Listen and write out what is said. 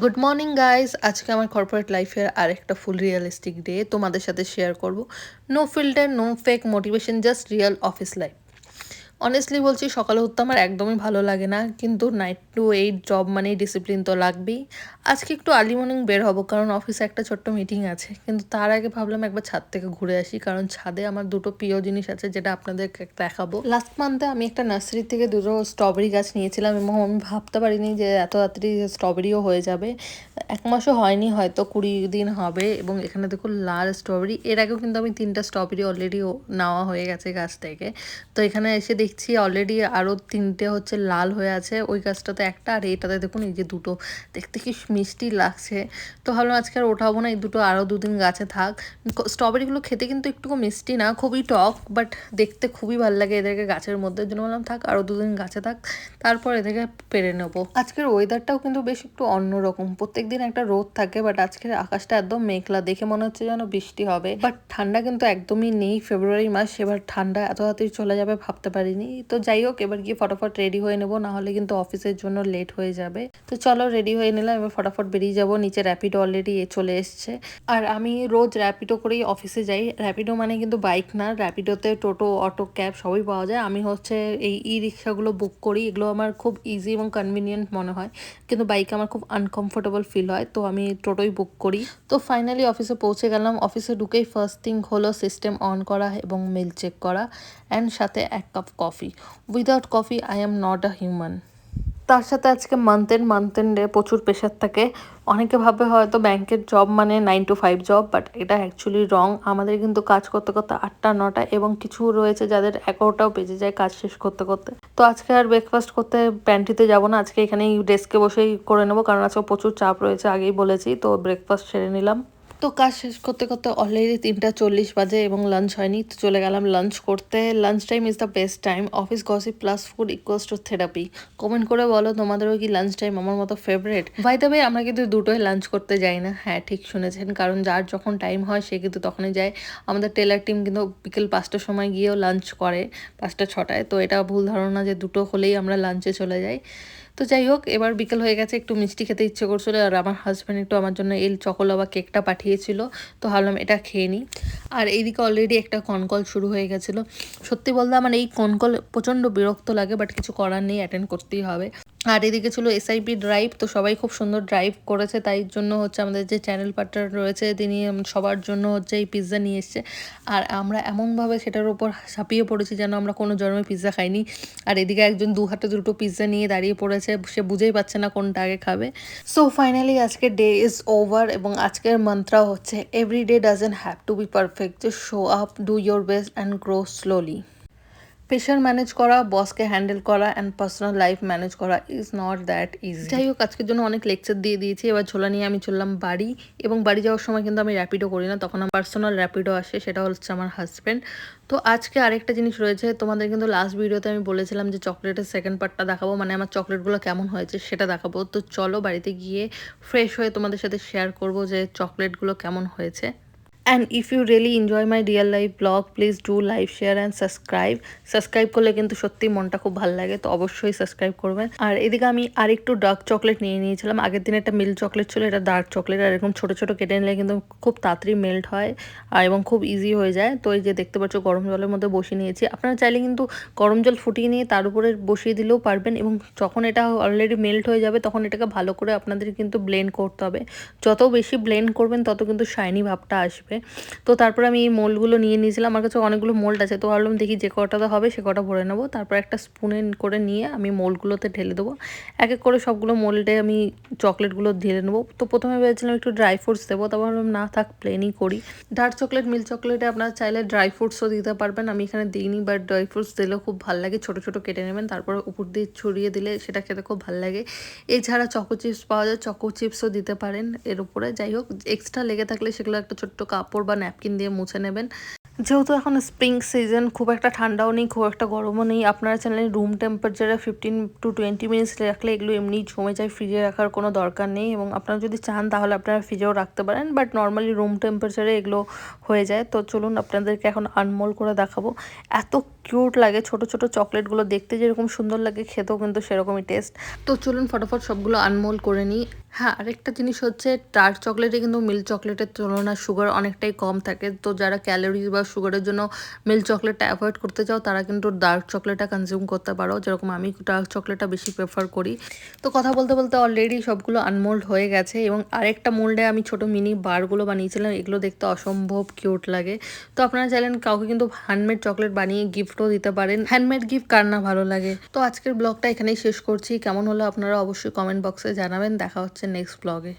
Good morning guys, আজকে আমার corporate লাইফের আরেকটা ফুল রিয়েলিস্টিক ডে তোমাদের সাথে শেয়ার করব। No filter, no fake motivation, just real office life. Honestly বলছি, সকালে উঠতে আমার একদমই ভালো লাগে না, কিন্তু 9 to 8 জব মানেই ডিসিপ্লিন তো লাগবেই। আজকে একটু আর্লি মর্নিং বের হবো, কারণ অফিসে একটা ছোট্ট মিটিং আছে, কিন্তু তার আগে ভাবলাম একবার ছাদ থেকে ঘুরে আসি, কারণ ছাদে আমার দুটো প্রিয় জিনিস আছে যেটা আপনাদেরকে দেখাবো। লাস্ট মান্থে আমি একটা নার্সারি থেকে দুটো স্ট্রবেরি গাছ নিয়েছিলাম, এবং আমি ভাবতে পারিনি যে এত তাড়াতাড়ি স্ট্রবেরিও হয়ে যাবে। 1 মাসও হয়নি, হয়তো 20 দিন হবে। এবং এখানে দেখুন লাল স্ট্রবেরি, এর আগেও কিন্তু আমি 3টা স্ট্রবেরি অলরেডি নেওয়া হয়ে গেছে গাছ থেকে। তো এখানে এসে দেখছি অলরেডি আরও 3টে হচ্ছে লাল হয়ে আছে, ওই গাছটাতে একটা, আর এটাতে দেখুন এই যে দুটো, দেখতে কি মিষ্টি লাগছে। তো ভাবলাম আজকে আর ওঠাবো না, এই দুটো আরও 2 দিন গাছে থাক। স্ট্রবেরিগুলো খেতে কিন্তু একটুকু মিষ্টি না, খুবই টক, বাট দেখতে খুবই ভালো লাগে এদেরকে গাছের মধ্যে। জন্য বললাম থাক, আরও 2 দিন গাছে থাক, তারপর এদেরকে পেরে নেবো। আজকের ওয়েদারটাও কিন্তু বেশ একটু অন্যরকম। প্রত্যেকদিন একটা রোদ থাকে, বাট আজকের আকাশটা একদম মেঘলা, দেখে মনে হচ্ছে যেন বৃষ্টি হবে। বাট ঠান্ডা কিন্তু একদমই নেই, ফেব্রুয়ারি মাস, এবার ঠান্ডা এত তাড়াতাড়ি চলে যাবে ভাবতে পারিনি। তো যাই হোক, এবার গিয়ে ফটাফট রেডি হয়ে নেবো, না হলে কিন্তু অফিসের জন্য লেট হয়ে যাবে। তো চলো রেডি হয়ে নিলাম, এবার ফটাফট বেরিয়ে যাবো। নিচে র্যাপিডো অলরেডি চলে এসছে, আর আমি রোজ র্যাপিডো করেই অফিসে যাই। র্যাপিডো মানে কিন্তু বাইক না, র্যাপিডোতে টোটো, অটো, ক্যাব সবই পাওয়া যায়। আমি হচ্ছে এই রিক্সাগুলো বুক করি, এগুলো আমার খুব ইজি এবং কনভিনিয়েন্ট মনে হয়, কিন্তু বাইকে আমার খুব আনকমফোর্টেবল ফিল হয়, তো আমি টোটোই বুক করি। তো ফাইনালি অফিসে পৌঁছে গেলাম। অফিসে ঢুকেই ফার্স্ট থিং হলো সিস্টেম অন করা এবং মেল চেক করা, অ্যান্ড সাথে 1 cup coffee. Without coffee I am not a human. তার সাথে আজকে মান্থ এন্ডে প্রচুর প্রেশার থাকে। অনেকে ভাবে হয়তো ব্যাংকের জব মানে 9 to 5 জব, বাট এটা অ্যাকচুয়ালি রং। আমাদের কিন্তু কাজ করতে করতে 8টা 9টা, এবং কিছু রয়েছে যাদের 11টাও বেজে যায় কাজ শেষ করতে করতে। তো আজকে আর ব্রেকফাস্ট করতে প্যান্ট্রিতে যাব না, আজকে এখানেই ডেস্কে বসেই করে নেবো, কারণ আজকে প্রচুর চাপ রয়েছে, আগেই বলেছি। তো ব্রেকফাস্ট সেরে নিলাম। তো কাজ শেষ করতে করতে অলরেডি 3টা 40 বাজে, এবং লাঞ্চ হয়নি, তো চলে গেলাম লাঞ্চ করতে। Lunch time is the best time. Office gossip plus food equals to therapy. Comment করে বলো তোমাদেরও কি লাঞ্চ টাইম আমার মতো ফেভারিট। বাই দ্য ওয়ে, আমরা কিন্তু দুটোই লাঞ্চ করতে যাই না। হ্যাঁ, ঠিক শুনেছেন, কারণ যার যখন টাইম হয় সে কিন্তু তখনই যায়। আমাদের টেলার টিম কিন্তু বিকেল 5টার সময় গিয়েও লাঞ্চ করে, 5টা 6টায়। তো এটা ভুল ধারণা যে দুটো হলেই আমরা লাঞ্চে চলে যাই। তো যাই হোক, এবার বিকেল হয়ে গেছে, একটু মিষ্টি খেতে ইচ্ছে করছিল, আর আমার হাজব্যান্ড একটু আমার জন্য এই চকোলাভা কেকটা পাঠিয়েছিল, তো ভাবলাম এটা খেয়ে নিই। আর এইদিকে অলরেডি একটা কনকল শুরু হয়ে গেছিলো। সত্যি বলতে আমার এই কনকল প্রচণ্ড বিরক্ত লাগে, বাট কিছু করার নেই, অ্যাটেন্ড করতেই হবে। আর এদিকে ছিল এসআইপি ড্রাইভ, তো সবাই খুব সুন্দর ড্রাইভ করেছে, তাই জন্য হচ্ছে আমাদের যে চ্যানেল পার্টনার রয়েছে তিনি সবার জন্য হচ্ছে এই পিৎজা নিয়ে এসছে। আর আমরা এমনভাবে সেটার উপর ঝাঁপিয়ে পড়েছি যেন আমরা কোনো জন্মে পিৎজা খাইনি। আর এদিকে একজন 2 হাতে 2টো পিৎজা নিয়ে দাঁড়িয়ে পড়েছে, সে বুঝেই পাচ্ছে না কোনটা আগে খাবে। সো ফাইনালি আজকের ডে ইজ ওভার, এবং আজকের মন্ত্র হচ্ছে every day doesn't have to be perfect, just show up, do your best and grow slowly. Pressure manage করা, বসকে হ্যান্ডেল করা, অ্যান্ড পার্সোনাল লাইফ ম্যানেজ করা ইজ নট দ্যাট ইজি। যাই হোক, আজকের জন্য অনেক লেকচার দিয়ে দিয়েছি, এবার ঝোলা নিয়ে আমি চললাম বাড়ি। এবং বাড়ি যাওয়ার সময় কিন্তু আমি র্যাপিডো করি না, তখন আমার পার্সোনাল র্যাপিডো আসে, সেটা হচ্ছে আমার হাজব্যান্ড। তো আজকে আরেকটা জিনিস রয়েছে, তোমাদের কিন্তু লাস্ট ভিডিওতে আমি বলেছিলাম যে চকলেটের সেকেন্ড পার্টটা দেখাবো, মানে আমার চকলেটগুলো কেমন হয়েছে সেটা দেখাবো। তো চলো বাড়িতে গিয়ে ফ্রেশ হয়ে তোমাদের সাথে শেয়ার করবো যে চকলেটগুলো কেমন হয়েছে। And if you really enjoy my real life vlog, please do like, share and subscribe. Subscribe করলে কিন্তু সত্যি মনটা খুব ভালো লাগে, তো অবশ্যই সাবস্ক্রাইব করবেন। আর এদিকে আমি আরেকটু ডার্ক চকলেট নিয়ে নিয়েছিলাম। আগের দিন একটা মিল্ক চকলেট ছিল, এটা ডার্ক চকলেট। আর এরকম ছোটো ছোটো কেটে নিলে কিন্তু খুব তাড়াতাড়ি মেল্ট হয়, আর এবং খুব ইজি হয়ে যায়। তো এই যে দেখতে পাচ্ছ গরম জলের মধ্যে বসিয়ে নিয়েছি। আপনারা চাইলে কিন্তু গরম জল ফুটিয়ে নিয়ে তার উপরে বসিয়ে দিলেও পারবেন, এবং যখন এটা অলরেডি মেল্ট হয়ে যাবে তখন এটাকে ভালো করে আপনাদের কিন্তু ব্লেন্ড করতে হবে। যত বেশি ব্লেন্ড করবেন তত কিন্তু শাইনি ভাবটা আসবে। তো তারপরে আমি এই মোল্ডগুলো নিয়ে নিয়েছিলাম, আমার কাছে অনেকগুলো মোল্ড আছে, তো ভাবলাম দেখি যে কটাতে হবে সে কটা ভরে নেবো। তারপর একটা স্পুনে করে নিয়ে আমি মোল্ডগুলোতে ঢেলে দেবো। এক এক করে সবগুলো মোল্ডে আমি চকলেটগুলো ঢেলে নেবো। তো প্রথমে ভেবেছিলাম একটু ড্রাই ফ্রুটস দেবো, তারপর ভাবলাম না থাক, প্লেনই করি। ডার্ক চকলেট, মিল্ক চকলেটে আপনারা চাইলে ড্রাই ফ্রুটসও দিতে পারবেন, আমি এখানে দিইনি, বাট ড্রাই ফ্রুটস দিলেও খুব ভালো লাগে। ছোটো ছোটো কেটে নেবেন, তারপর উপর দিয়ে ছড়িয়ে দিলে সেটা খেতে খুব ভালো লাগে। এছাড়া চকো চিপস পাওয়া যায়, চকো চিপসও দিতে পারেন এর উপরে। যাই হোক, এক্সট্রা লেগে থাকলে সেগুলো একটা ছোট্ট কাপড় বা ন্যাপকিন দিয়ে মুছে নেবেন। যেহেতু এখন স্প্রিং সিজন, খুব একটা ঠান্ডাও নেই খুব একটা গরমও নেই, আপনারা চ্যানেলে রুম টেম্পারেচারে 15 to 20 মিনিটস রাখলে এগুলো এমনি জমে যায়, ফ্রিজে রাখার কোনো দরকার নেই। এবং আপনারা যদি চান তাহলে আপনারা ফ্রিজেও রাখতে পারেন, বাট নর্মালি রুম টেম্পারেচারে এগুলো হয়ে যায়। তো চলুন আপনাদেরকে এখন আনমোল করে দেখাবো। এত কিউট লাগে, ছোট ছোট চকলেটগুলো দেখতে যেরকম সুন্দর লাগে খেতেও কিন্তু সেরকমই টেস্ট। তো চলুন ফটাফট সবগুলো আনমোল করে নিই। হ্যাঁ, আরেকটা জিনিস হচ্ছে ডার্ক চকলেটে কিন্তু মিল্ক চকলেটের তুলনায় সুগার অনেকটাই কম থাকে। তো যারা ক্যালোরিজ বা সুগারের জন্য মিল্ক চকলেটটা অ্যাভয়েড করতে চাও তারা কিন্তু ডার্ক চকলেটটা কনজিউম করতে পারো, যেরকম আমি ডার্ক চকলেটটা বেশি প্রেফার করি। তো কথা বলতে বলতে অলরেডি সবগুলো আনমোল্ড হয়ে গেছে, এবং আরেকটা মোল্ডে আমি ছোট মিনি বারগুলো বানিয়েছিলাম, এগুলো দেখতে অসম্ভব কিউট লাগে। তো আপনারা চাইলেন কাউকে কিন্তু হ্যান্ডমেড চকলেট বানিয়ে গিফটও দিতে পারেন। হ্যান্ডমেড গিফট কার না ভালো লাগে। তো আজকের ব্লগটা এখানেই শেষ করছি। কেমন হলো আপনারা অবশ্যই কমেন্ট বক্সে জানাবেন। দেখা হচ্ছে নেক্সট ব্লগে।